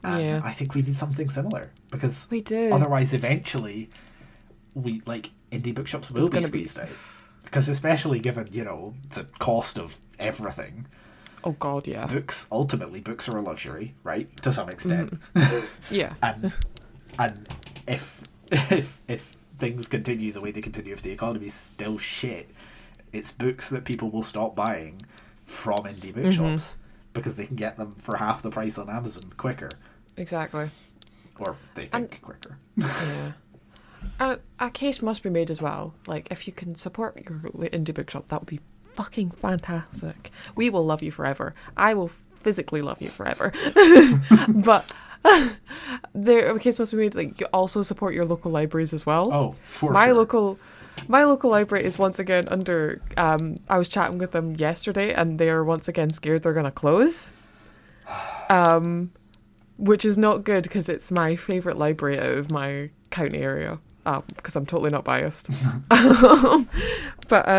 And I think we need something similar, because we do. Otherwise, eventually, indie bookshops will be squeezed out. Because especially given, you know, the cost of everything. Oh God, yeah. Books are a luxury, right? To some extent. Yeah. And if things continue the way they continue, if the economy's still shit, it's books that people will stop buying from indie bookshops because they can get them for half the price on Amazon quicker. Exactly. Or they think quicker. Yeah. And a case must be made as well. Like, if you can support your indie bookshop, that would be fucking fantastic. We will love you forever. I will physically love you forever. But a case must be made, like, you also support your local libraries as well. Oh, for sure. My local library is once again under, I was chatting with them yesterday and they're once again scared they're going to close. Which is not good because it's my favourite library out of my county area. Because I'm totally not biased. But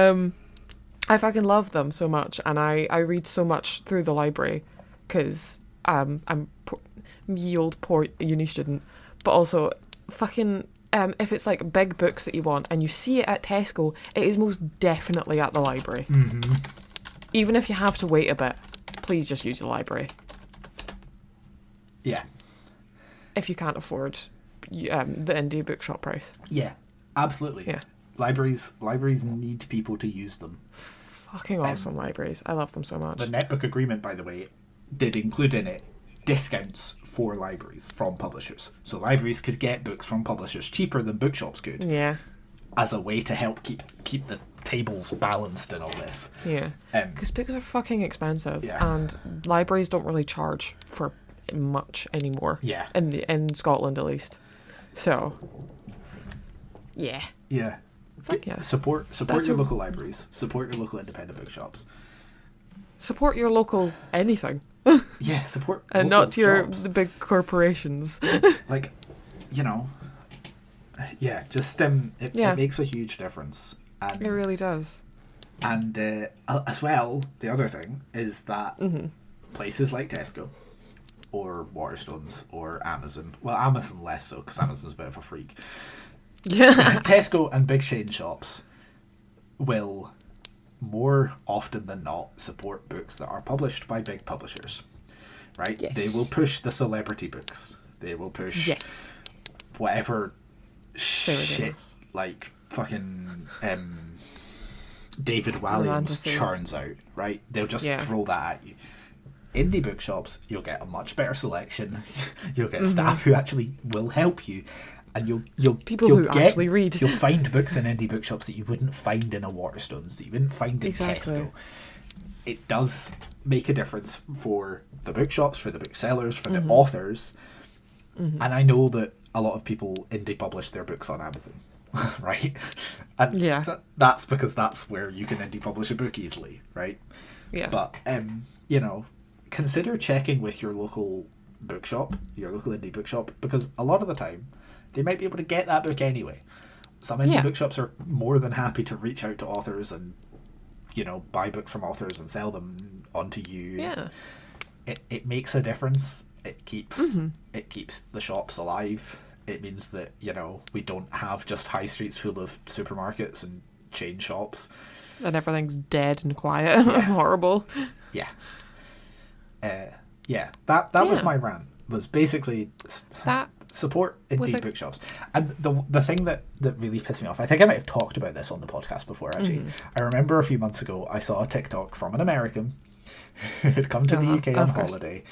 I fucking love them so much, and I read so much through the library because I'm ye old poor uni student. But also, fucking if it's like big books that you want and you see it at Tesco, it is most definitely at the library. Mm-hmm. Even if you have to wait a bit, please just use the library. Yeah. If you can't afford the indie bookshop price. Yeah, absolutely. Yeah. Libraries need people to use them. Fucking awesome libraries. I love them so much. The netbook agreement, by the way, did include in it discounts for libraries from publishers. So libraries could get books from publishers cheaper than bookshops could. Yeah. As a way to help keep the tables balanced and all this. Yeah. Because books are fucking expensive. Yeah. And libraries don't really charge for much anymore. Yeah. In Scotland, at least. So, yeah. Yeah. Fuck yeah. Support your local libraries. Support your local independent bookshops. Support your local anything. Yeah, support and local not shops. the big corporations. Like, you know, yeah, just it makes a huge difference. And, it really does. And as well, the other thing is that places like Tesco or Waterstones or Amazon, well, Amazon less so because Amazon's a bit of a freak. Yeah. Tesco and big chain shops will more often than not support books that are published by big publishers, right? Yes. They will push the celebrity books. They will push whatever shit like fucking David Walliams churns out, right? They'll just throw that at you. Indie bookshops, you'll get a much better selection. You'll get staff who actually will help you. And you'll actually read. You'll find books in indie bookshops that you wouldn't find in a Waterstones, that you wouldn't find in Tesco. It does make a difference for the bookshops, for the booksellers, for the authors. And I know that a lot of people indie publish their books on Amazon, right? And that's because that's where you can indie publish a book easily, right? Yeah. But you know, consider checking with your local bookshop, your local indie bookshop, because a lot of the time they might be able to get that book anyway. Some indie bookshops are more than happy to reach out to authors and, you know, buy books from authors and sell them onto you. Yeah. It makes a difference. It keeps the shops alive. It means that, you know, we don't have just high streets full of supermarkets and chain shops. And everything's dead and quiet and horrible. Yeah. That was my rant. Was basically that support indie bookshops. And the thing that really pissed me off, I think I might have talked about this on the podcast before actually. I remember a few months ago I saw a TikTok from an American who had come to the UK on holiday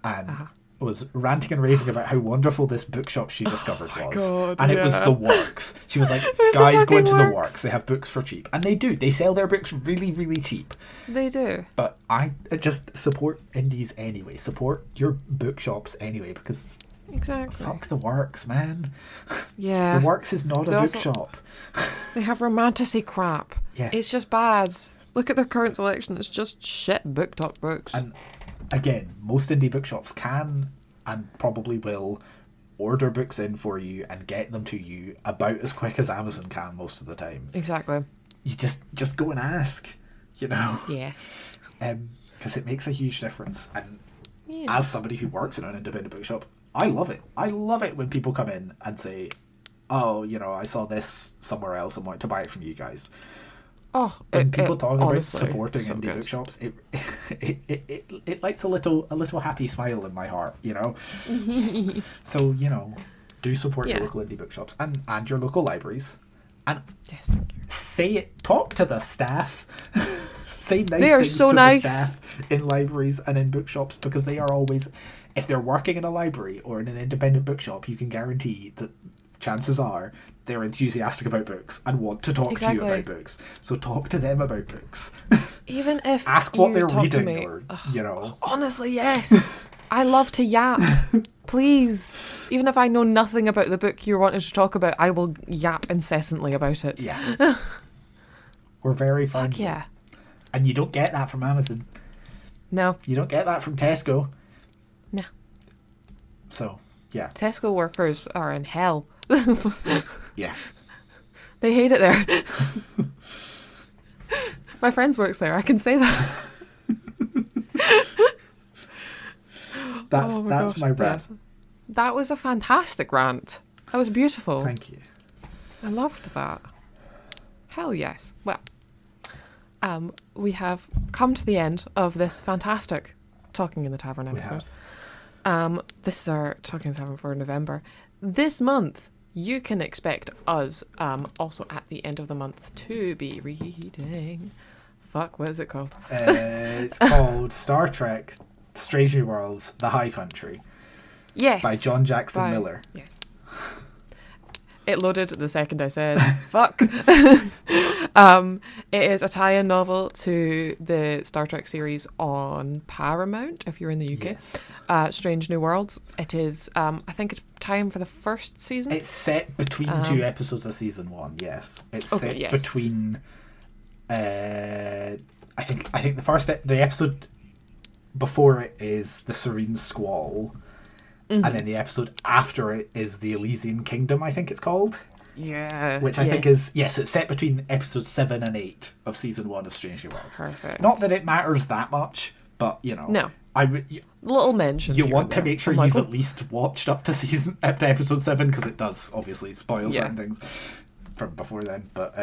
and was ranting and raving about how wonderful this bookshop she discovered was. God, and it was the Works. She was like, guys, go into the Works. They have books for cheap. And they do. They sell their books really, really cheap. They do. But I just support indies anyway. Support your bookshops anyway, because fuck the Works, man. Yeah. The Works is not a bookshop. They have romanticy crap. Yeah. It's just bad. Look at their current selection. It's just shit BookTok books. And again, most indie bookshops can and probably will order books in for you and get them to you about as quick as Amazon can most of the time. Exactly. You just go and ask, you know. Yeah. Because it makes a huge difference. And as somebody who works in an independent bookshop, I love it. I love it when people come in and say, oh, you know, I saw this somewhere else and wanted to buy it from you guys. Oh, when people talk about honestly, supporting indie bookshops, it lights a little happy smile in my heart, you know. So, you know, Do support Yeah. your local indie bookshops and your local libraries. And Yes, thank you. say it. Talk to the staff. Say nice They are things so to nice. the staff in libraries and in bookshops, because they are always, if they're working in a library or in an independent bookshop, you can guarantee that chances are they're enthusiastic about books and want to talk to you about books. So talk to them about books. Even if Ask what you they're talk to reading, me, or you know. honestly, yes. I love to yap. Please. Even if I know nothing about the book you're wanting to talk about, I will yap incessantly about it. Yeah. We're very fun. Fuck yeah. And you don't get that from Amazon. No. You don't get that from Tesco. No. So, yeah. Tesco workers are in hell. Yeah. They hate it there. My friend works there. I can say that. That's gosh, my rant. yes. That was a fantastic rant. That was beautiful. Thank you. I loved that. Hell yes. Well, we have come to the end of this fantastic Talking in the Tavern episode. This is our Talking in the Tavern for November. This month, you can expect us also at the end of the month to be reading... Fuck, what is it called? It's called Star Trek Strange New Worlds, The High Country. Yes. By John Jackson Miller. Yes. It loaded the second I said, fuck. It is a tie-in novel to the Star Trek series on Paramount, if you're in the UK. Yes. Strange New Worlds. It is, I think it's time for the first season. It's set between 2 episodes of season 1, yes. It's set between... I think the episode before it is the Serene Squall, and then the episode after it is the Elysian Kingdom, I think it's called. Yeah. Which I think is, yes, it's set between episodes 7 and 8 of season 1 of Strange New Worlds. Perfect. Not that it matters that much, but you know. No. Little mentions. You want to make sure you've at least watched up to episode 7, because it does obviously spoil certain things from before then. But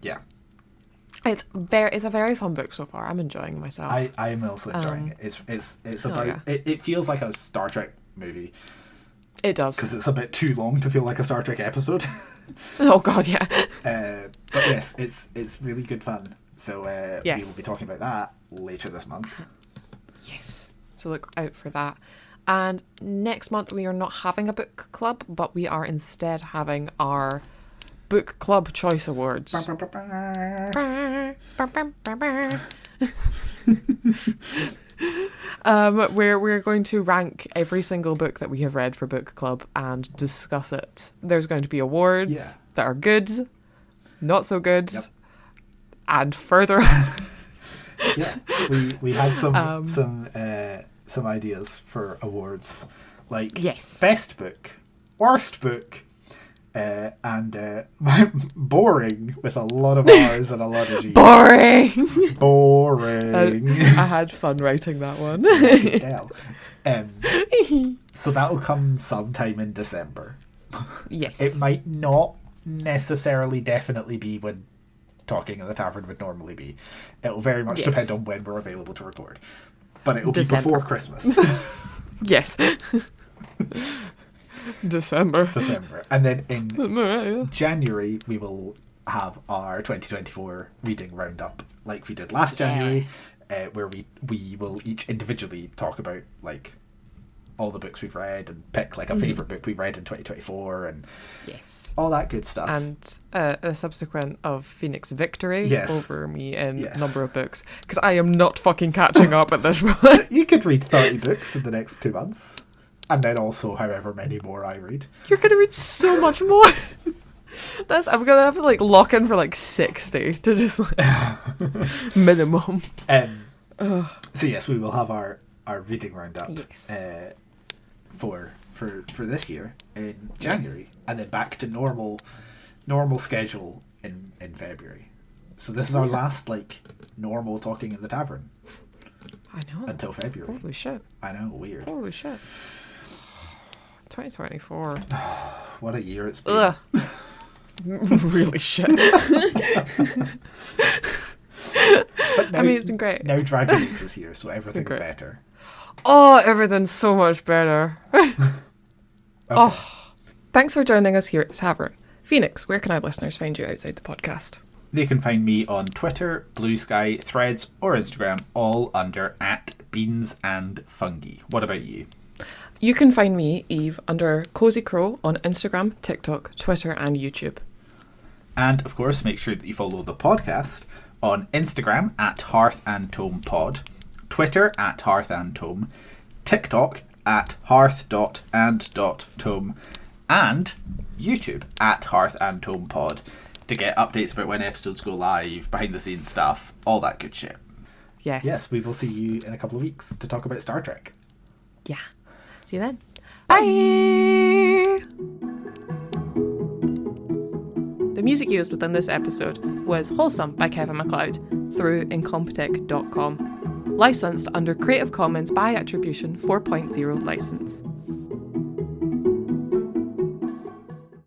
yeah. It's a very fun book so far. I'm enjoying myself. I am also enjoying it. It's about it feels like a Star Trek movie. It does, because it's a bit too long to feel like a Star Trek episode. Oh god, yeah. But yes, it's really good fun. So we will be talking about that later this month. Yes. So look out for that. And next month we are not having a book club, but we are instead having our Book Club Choice Awards. Where we're going to rank every single book that we have read for book club and discuss it. There's going to be awards that are good, not so good, and further. Yeah, we have some ideas for awards, like best book, worst book, and boring, with a lot of R's and a lot of G's. Boring. I had fun writing that one. So that will come sometime in December. Yes. It might not necessarily definitely be when Talking in the Tavern would normally be. It will very much depend on when we're available to record. But it will be before Christmas. Yes. December. And then in January we will have our 2024 reading roundup, like we did last January, where we will each individually talk about like all the books we've read and pick like a favourite book we read in 2024 and all that good stuff. And a subsequent of Phoenix victory over me in number of books, because I am not fucking catching up at this point. You could read 30 books in the next 2 months. And then also however many more I read. You're going to read so much more. I'm going to have to like lock in for like 60 to just like minimum. So yes, we will have our reading roundup for this year in January, and then back to normal schedule in February. So this is our last like normal Talking in the Tavern. I know. Until February. Holy shit. I know, weird. Holy shit. 2024. What a year it's been. Really shit. But now, I mean, it's been great. Now Dragon Age is here, so everything's better. Oh, everything's so much better. Okay. Thanks for joining us here at Tavern. Phoenix, where can our listeners find you outside the podcast? They can find me on Twitter, Blue Sky, Threads, or Instagram, all under @beansandfungi. What about you? You can find me, Eve, under Cozy Crow on Instagram, TikTok, Twitter, and YouTube. And of course, make sure that you follow the podcast on Instagram @HearthAndTomePod, Twitter @HearthAndTome, TikTok @hearth.and.tome, and YouTube @HearthAndTomePod to get updates about when episodes go live, behind the scenes stuff, all that good shit. Yes, we will see you in a couple of weeks to talk about Star Trek. Yeah. See you then. Bye! The music used within this episode was Wholesome by Kevin MacLeod through incompetech.com. Licensed under Creative Commons by Attribution 4.0 license.